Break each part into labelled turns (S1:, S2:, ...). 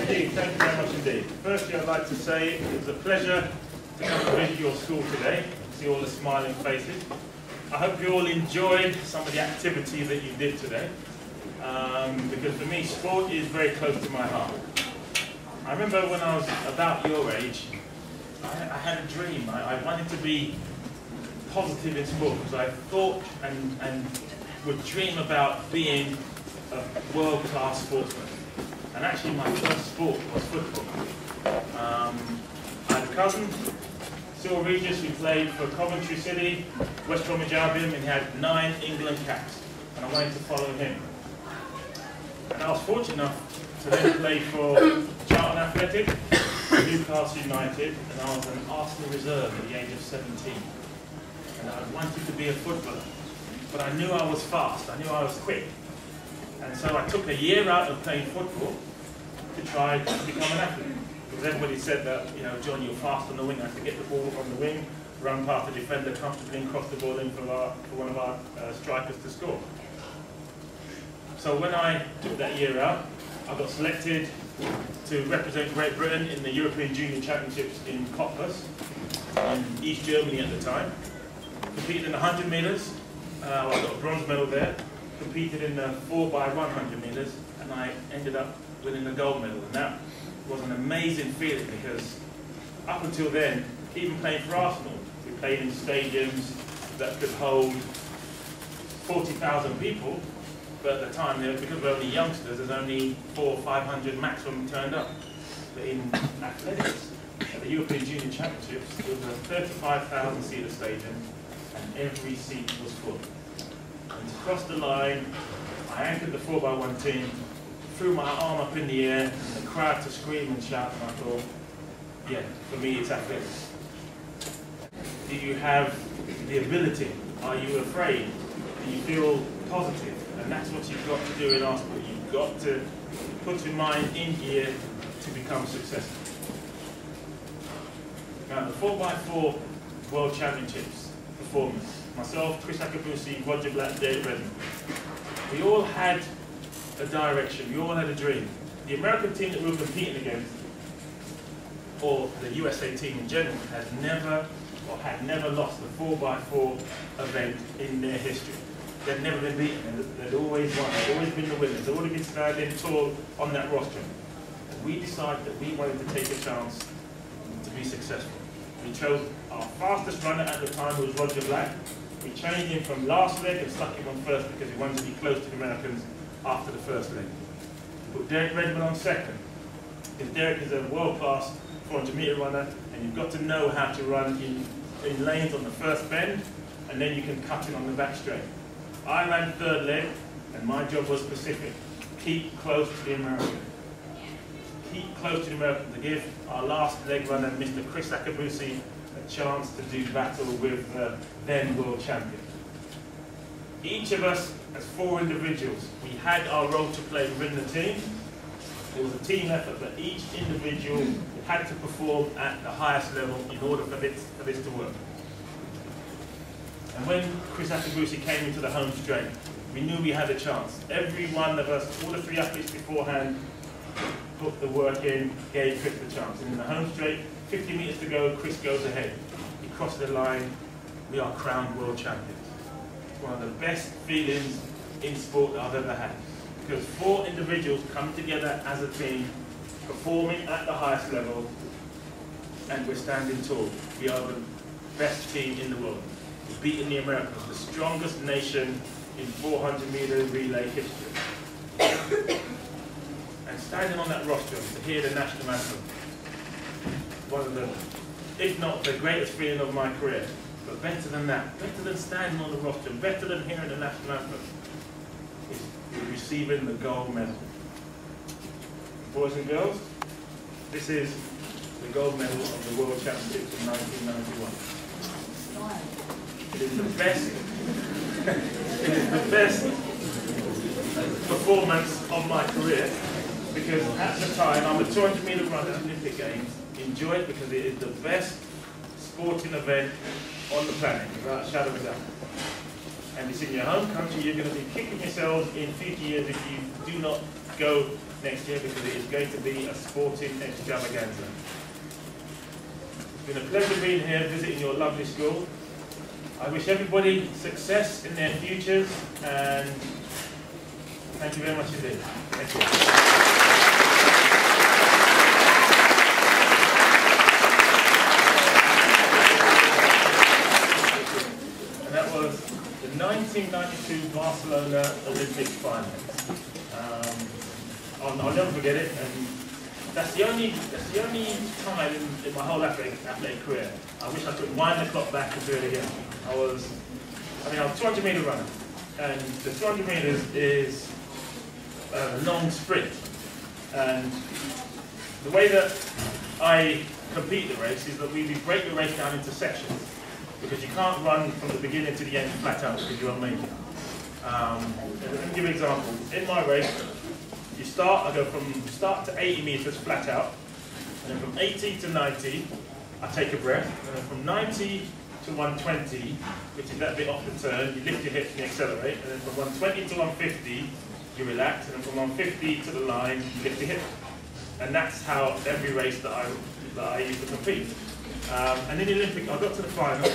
S1: indeed, thank you very much indeed. Firstly, I'd like to say it was a pleasure to come to visit your school today, see all the smiling faces. I hope you all enjoyed some of the activity that you did today, because for me, sport is very close to my heart. I remember when I was about your age, I had a dream. I wanted to be positive in sport because I thought and would dream about being a world-class sportsman. And actually my first sport was football. I had a cousin, Regis, who played for Coventry City, West Bromwich Albion, and he had 9 England caps. And I wanted to follow him. And I was fortunate enough to then play for Charlton Athletic, Newcastle United, and I was an Arsenal reserve at the age of 17. And I wanted to be a footballer. But I knew I was fast, I knew I was quick. And so I took a year out of playing football to try to become an athlete. Because everybody said that, you know, John, you're fast on the wing. I had to get the ball on the wing, run past the defender comfortably and cross the ball in for one of our strikers to score. So when I took that year out, I got selected to represent Great Britain in the European Junior Championships in Cottbus, in East Germany at the time. Competed in the 100 metres, I got a bronze medal there. Competed in the 4x100 metres, and I ended up winning the gold medal. And that was an amazing feeling because up until then, even playing for Arsenal, we played in stadiums that could hold 40,000 people, but at the time, because we're only youngsters, there's only 400 or 500 maximum turned up. But in athletics, at the European Junior Championships, it was a 35,000 seater stadium, and every seat was full. And to cross the line, I anchored the 4x1 team, threw my arm up in the air, and the crowd to scream and shout, and I thought, yeah, for me it's athletics. Do you have the ability? Are you afraid? Do you feel positive? And that's what you've got to do in our sport. You've got to put your mind in gear to become successful. Now, the 4x4 World Championships performance. Myself, Chris Akabusi, Roger Black, David Redmond. We all had a direction, we all had a dream. The American team that we were competing against, or the USA team in general, had never lost the 4x4 event in their history. They'd never been beaten, they'd always won, they'd always been the winners, they'd always been standing tall on that rostrum. And we decided that we wanted to take a chance to be successful. We chose our fastest runner at the time, who was Roger Black. We changed him from last leg and stuck him on first because we wanted to be close to the Americans after the first leg. We put Derek Redmond on second, because Derek is a world-class 400-metre runner, and you've got to know how to run in lanes on the first bend, and then you can cut in on the back straight. I ran third leg, and my job was specific. Keep close to the American. Keep close to the American to give our last leg runner, Mr. Chris Akabusi, a chance to do battle with the then world champion. Each of us, as 4 individuals, we had our role to play within the team. It was a team effort, but each individual had to perform at the highest level in order for this to work. And when Chris Akabusi came into the home straight, we knew we had a chance. Every one of us, all the 3 athletes beforehand, put the work in, gave Chris the chance. And in the home straight, 50 metres to go, Chris goes ahead. He crosses the line, we are crowned world champions. It's one of the best feelings in sport that I've ever had. Because 4 individuals come together as a team, performing at the highest level, and we're standing tall. We are the best team in the world. We've beaten the Americans, the strongest nation in 400-metre relay history. And standing on that rostrum to hear the national anthem, one of the, if not the greatest feeling of my career, but better than that, better than standing on the rostrum, better than hearing the national anthem, is receiving the gold medal. Boys and girls, this is the gold medal of the World Championships in 1991. It is the best, it is the best performance of my career, because at the time, I'm a 200-metre runner at Olympic Games. Enjoy it because it is the best sporting event on the planet, without a shadow of a doubt. and it's in your home country, you're going to be kicking yourselves in future years if you do not go next year, because it is going to be a sporting extravaganza. It's been a pleasure being here, visiting your lovely school. I wish everybody success in their futures, and thank you very much indeed. Thank you. And that was the 1992 Barcelona Olympic final. I'll never forget it, and that's the only time in my whole athletic career I wish I could wind the clock back and do it again. I was a 200-meter runner, and the 200 meters is a long sprint, and the way that I compete the race is that we break the race down into sections, because you can't run from the beginning to the end flat out because you won't make it. Let me give you an example. In my race, I go from start to 80 meters flat out, and then from 80 to 90, I take a breath, and then from 90 to 120, which is that bit off the turn, you lift your hips and you accelerate, and then from 120 to 150, you relax, and then from 150 to the line, you lift your hips. And that's how every race that I used to compete. And in the Olympic, I got to the final,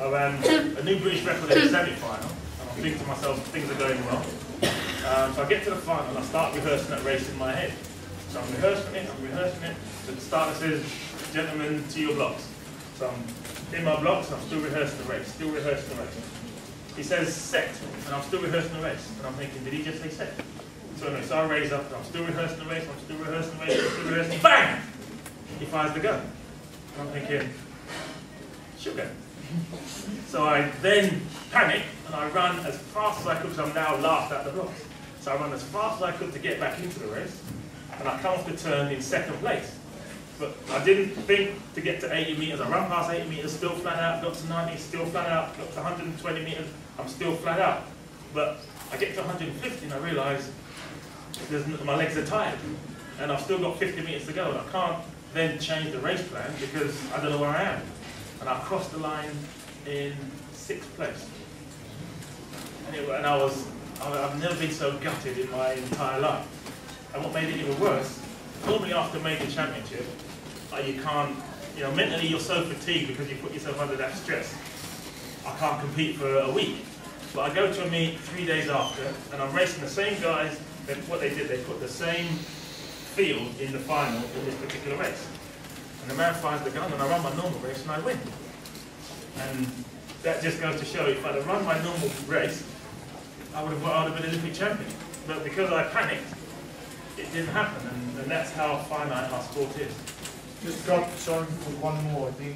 S1: I ran a new British record in the semi-final, and I'm thinking to myself, things are going well. So I get to the final and I start rehearsing that race in my head. So I'm rehearsing it. So the starter says, gentlemen, to your blocks. So I'm in my blocks and I'm still rehearsing the race, He says set, and I'm still rehearsing the race. And I'm thinking, did he just say set? So anyway, so I raise up and I'm still rehearsing the race, bang! He fires the gun. And I'm thinking, sugar. So I then panic and I run as fast as I could, because I'm now last at the blocks. So I run as fast as I could to get back into the race, and I come off the turn in second place. But I didn't think to get to 80 meters. I run past 80 meters, still flat out, got to 90, still flat out, got to 120 meters, I'm still flat out. But I get to 150 and I realise my legs are tired, and I've still got 50 meters to go, and I can't then change the race plan because I don't know where I am. And I crossed the line in 6th place. And I've never been so gutted in my entire life. And what made it even worse, normally after a major championship, you can't, mentally you're so fatigued because you put yourself under that stress. I can't compete for a week. But I go to a meet 3 days after, and I'm racing the same guys. What they did, they put the same field in the final in this particular race. And the man fires the gun, and I run my normal race, and I win. And that just goes to show, if I'd have run my normal race, I would have been Olympic champion. But because I panicked, it didn't happen, and that's how finite our sport is.
S2: Just got time for one more, I think.